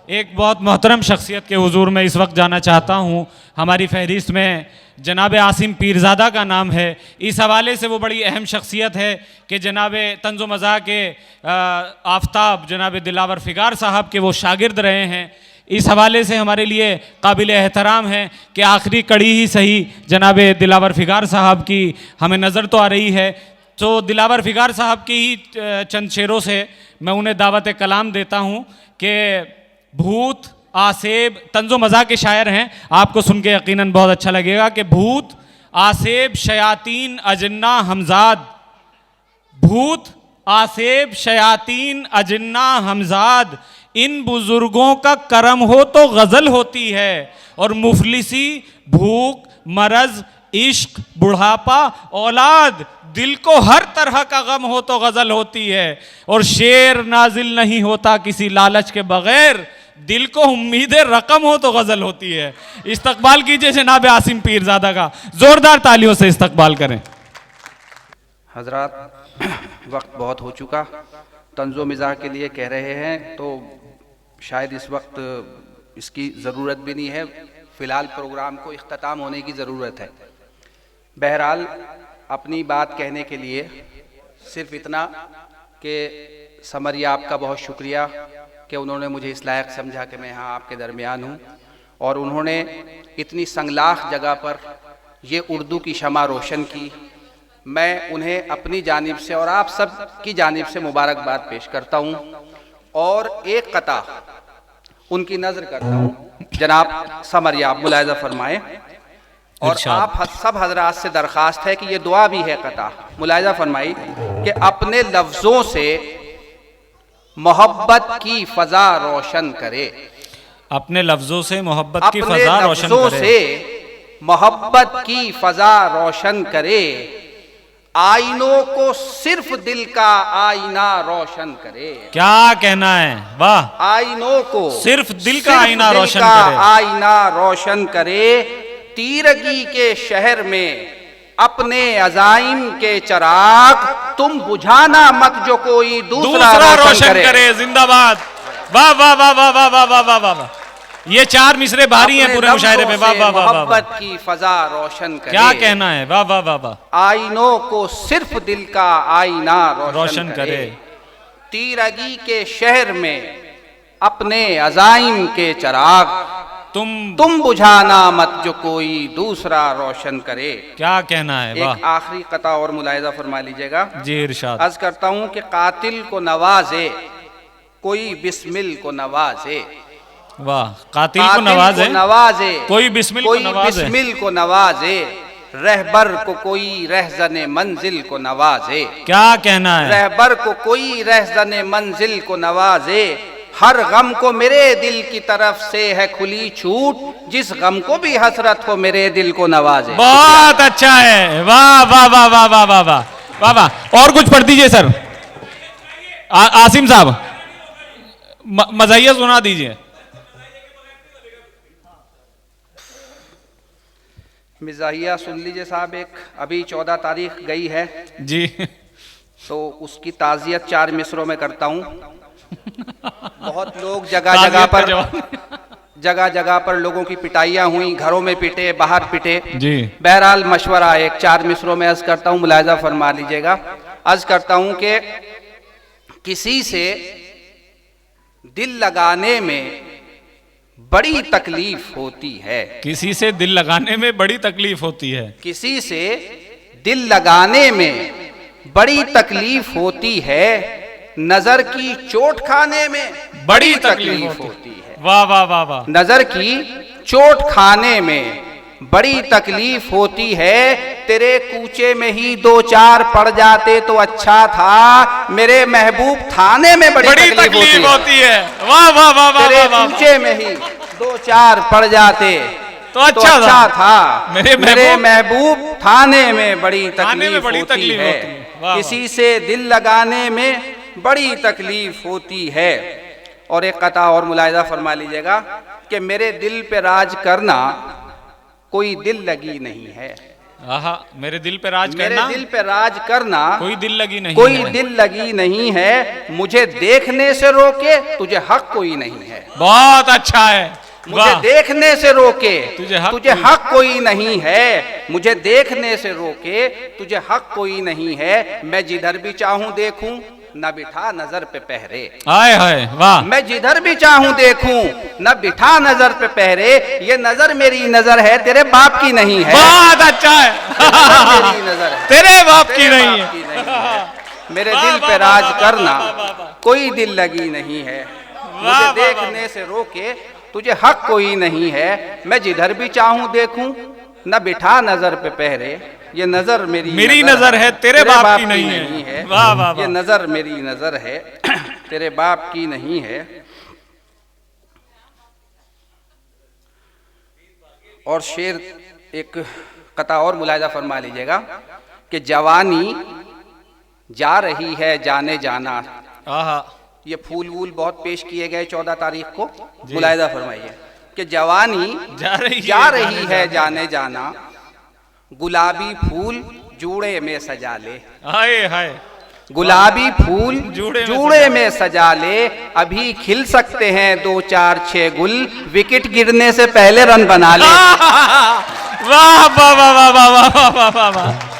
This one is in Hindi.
एक बहुत मोहतरम शख्सियत के हुजूर में इस वक्त जाना चाहता हूँ। हमारी फहरिस्त में जनाब आसिम पीरज़ादा का नाम है। इस हवाले से वो बड़ी अहम शख्सियत है कि जनाब तंज़ो मज़ाह के आफ्ताब जनाब दिलावर फ़िगार साहब के वो शागिर्द रहे हैं। इस हवाले से हमारे लिए काबिल एहतराम है कि आखिरी कड़ी ही सही जनाब दिलावर फ़िगार साहब की हमें नज़र तो आ रही है। तो दिलावर फ़िगार साहब की ही चंद शेरों से मैं उन्हें दावत कलाम देता हूँ कि भूत आसेब, तंज़ो मज़ाह के शायर हैं, आपको सुन के यकीनन बहुत अच्छा लगेगा कि भूत आसेब शयातीन अजन्ना हमजाद, भूत आसेब शयातीन अजन्ना हमजाद, इन बुजुर्गों का करम हो तो गज़ल होती है, और मुफलिसी भूख मरज इश्क बुढ़ापा औलाद, दिल को हर तरह का गम हो तो गज़ल होती है, और शेर नाजिल नहीं होता किसी लालच के बग़ैर, दिल को उम्मीद रकम हो तो गज़ल होती है। इस्तकबाल कीजिए जनाब आसिम पीरज़ादा का, ज़ोरदार तालियों से इस्तकबाल करें। हज़रात, वक्त बहुत हो चुका, तंज़ो मिज़ाह के लिए कह रहे हैं तो शायद इस वक्त इसकी ज़रूरत भी नहीं है। फ़िलहाल प्रोग्राम को इख्तिताम होने की ज़रूरत है। बहरहाल अपनी बात कहने के लिए सिर्फ इतना कि समरिया आपका बहुत शुक्रिया कि उन्होंने मुझे इस लायक समझा कि मैं यहाँ आपके दरमियान हूँ, और उन्होंने इतनी संगलाख जगह पर ये उर्दू की शमा रोशन की। मैं उन्हें अपनी जानिब से और आप सब की जानिब से मुबारकबाद पेश करता हूँ, और एक कता उनकी नज़र करता हूँ। जनाब समरिया, आप मुलाहिज़ा फरमाएँ, और आप सब हजरात से दरख्वास्त है कि ये दुआ भी है कता, मुलाहिज़ा फरमाई कि अपने लफ्ज़ों से मोहब्बत की फ़ज़ा रोशन करे, अपने लफ्ज़ों से मोहब्बत की फ़ज़ा रोशन करे, मोहब्बत की फ़ज़ा रोशन करे, आईनों को सिर्फ दिल का आईना रोशन करे। क्या कहना है, वाह। आईनों को सिर्फ दिल का आईना रोशन करे, आईना रोशन करे, तीरगी के शहर में अपने अज़ाइम के चराग तुम बुझाना मत जो कोई दूसरा रोशन करे। जिंदाबाद, वाह वाह वाह वाह वाह वाह वाह वाह वाह। ये चार मिसरे भारी हैं पूरे मुशायरे पे, वाह वाह वाह। मोहब्बत की फ़ज़ा रोशन करे, क्या कहना है, वाह वाह वाह वाह। आईनों को सिर्फ दिल का आईना रोशन करे, तीरगी के शहर में अपने अज़ाइम के चराग तुम बुझाना मत जो कोई दूसरा रोशन करे। क्या कहना है, वाह। एक आखिरी कता और मुलाहिज़ा फरमा लीजिएगा जी, इरशाद। अर्ज़ करता हूँ कि कातिल को नवाजे कोई बिस्मिल को नवाजे, वाह। कातिल को नवाजे कोई बिस्मिल को नवाजे, रहबर को कोई रहज़ने मंजिल को नवाजे। क्या कहना है, रहबर को कोई रहज़ने मंजिल को नवाजे, हर गम को मेरे दिल की तरफ से है खुली छूट, जिस गम को भी हसरत हो मेरे दिल को नवाजे। बहुत अच्छा है, वाह वाह वाह वाह वाह वाह वाह वाह वाह। और कुछ पढ़ दीजिए सर, आसिम साहब मज़ाहिया सुना दीजिए। मिज़ाहिया सुन लीजिए साहब। एक अभी 14 तारीख गई है जी, तो उसकी ताज़ियत 4 मिसरों में करता हूँ। बहुत लोग जगह जगह पर लोगों की पिटाइयाँ हुई, घरों में पिटे, बाहर पिटे जी। बहरहाल मशवरा एक 4 मिसरों में अर्ज करता हूँ, मुलाहिज़ा फरमा लीजिएगा। अर्ज करता हूँ कि किसी से दिल लगाने में बड़ी तकलीफ होती है, किसी से दिल लगाने में बड़ी तकलीफ होती है, किसी से दिल लगाने में बड़ी तकलीफ होती है, नजर की चोट खाने में बड़ी तकलीफ होती है। वाह वाह वाह वाह। नजर की चोट खाने में बड़ी तकलीफ होती है, तेरे कूचे में ही 2-4 पड़ जाते तो अच्छा था, मेरे महबूब थाने में बड़ी तकलीफ होती है। वाह वाह वाह वाह। तेरे कूचे में ही 2-4 पड़ जाते तो अच्छा था, मेरे महबूब थाने में बड़ी तकलीफ होती है। किसी से दिल लगाने में बड़ी तकलीफ होती है। और एक कता और मुलाहिज़ा फरमा लीजिएगा कि मेरे दिल पे राज करना कोई दिल लगी नहीं है, आहा, मेरे दिल पे राज मेरे करना, दिल पे राज करना, कोई दिल लगी नहीं कोई है। दिल लगी नहीं है, मुझे देखने से रोके तुझे हक कोई नहीं है। बहुत अच्छा है, मुझे वाह। देखने से रोके तुझे तुझे हक कोई नहीं है, मुझे देखने से रोके तुझे हक कोई नहीं है। मैं जिधर भी चाहूं देखूं न बिठा नजर पे पहरे। आए हाय वाह। मैं जिधर भी चाहूं देखूं न बिठा नजर पे पहरे। ये नजर मेरी नजर है, तेरे बाप की नहीं है। बहुत अच्छा है, मेरी नजर है, तेरे बाप की तेरे नहीं बाप की है। नहीं है। मेरे वाह, दिल वाह, पे वाह, राज वाह, करना, वाह, वाह, वाह। कोई दिल लगी नहीं है। वाह, मुझे वाह, देखने वाह। से रोके तुझे हक कोई नहीं है। मैं जिधर भी चाहूं देखूं न बिठा नजर पे पहरे। ये नजर मेरी नजर है, तेरे बाप की नहीं है। वाह, वाह, वाह। ये नजर मेरी नजर है, तेरे बाप की नहीं है। और शेर एक कथा और मुलाहिजा फरमा लीजिएगा कि जवानी जा रही है जाने जाना। आहा, ये फूल वूल बहुत पेश किए गए 14 तारीख को, मुलाहिजा फरमाइए कि जवानी जा रही है जाने जाना, गुलाबी फूल जूड़े में सजा ले। हाय हाय, गुलाबी फूल जूड़े जूड़े में सजा ले। अभी खिल सकते हैं 2 4 6 गुल, विकेट गिरने से पहले रन बना ले। वाह वाह वाह वाह वाह वाह वाह वाह।